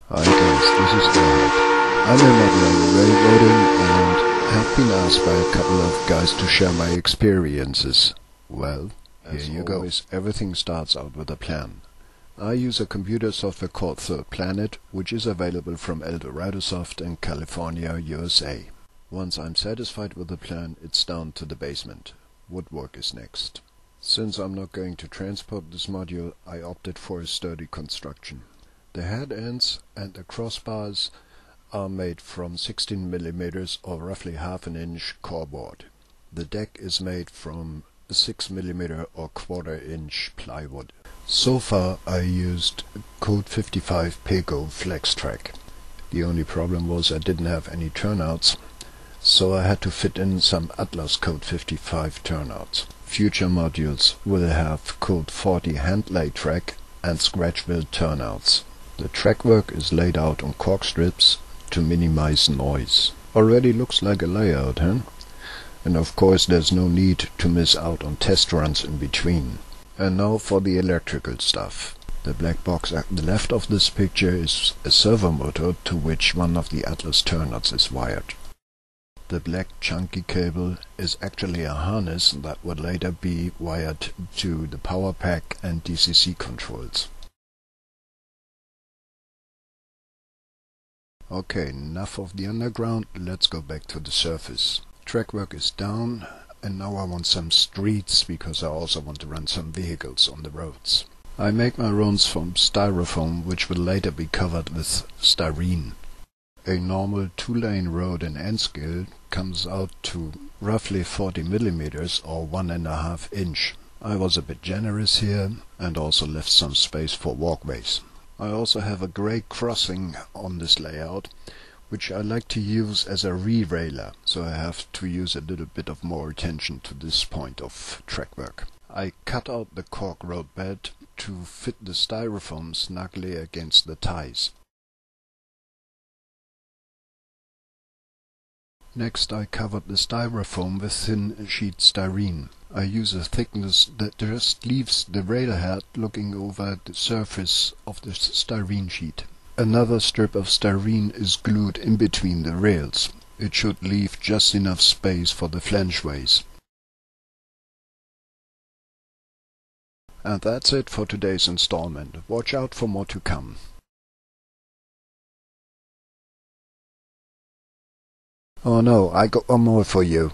Hi guys, this is Gerhard. I'm a model railroading and have been asked by a couple of guys to share my experiences. Well, here you go. Everything starts out with a plan. I use a computer software called Third Planet, which is available from ElDoradoSoft in California, USA. Once I'm satisfied with the plan, it's down to the basement. Woodwork is next. Since I'm not going to transport this module, I opted for a sturdy construction. The head ends and the crossbars are made from 16 mm or roughly half an inch core board. The deck is made from 6 mm or quarter-inch plywood. So far I used Code 55 Pego FlexTrack. The only problem was I didn't have any turnouts, so I had to fit in some Atlas Code 55 turnouts. Future modules will have Code 40 hand-lay track and scratch-built turnouts. The track work is laid out on cork strips to minimize noise. Already looks like a layout, huh? And of course there's no need to miss out on test runs in between. And now for the electrical stuff. The black box at the left of this picture is a servo motor to which one of the Atlas turnouts is wired. The black chunky cable is actually a harness that would later be wired to the power pack and DCC controls. Okay, enough of the underground, let's go back to the surface. Track work is down, and now I want some streets because I also want to run some vehicles on the roads. I make my roads from styrofoam, which will later be covered with styrene. A normal 2-lane road in N-scale comes out to roughly 40 mm or 1.5 inch. I was a bit generous here and also left some space for walkways. I also have a grey crossing on this layout, which I like to use as a re-railer, so I have to use a little bit of more attention to this point of track work. I cut out the cork road bed to fit the styrofoam snugly against the ties. Next I covered the styrofoam with thin sheet styrene. I use a thickness that just leaves the railhead looking over the surface of the styrene sheet. Another strip of styrene is glued in between the rails. It should leave just enough space for the flangeways. And that's it for today's installment. Watch out for more to come. Oh no, I got one more for you.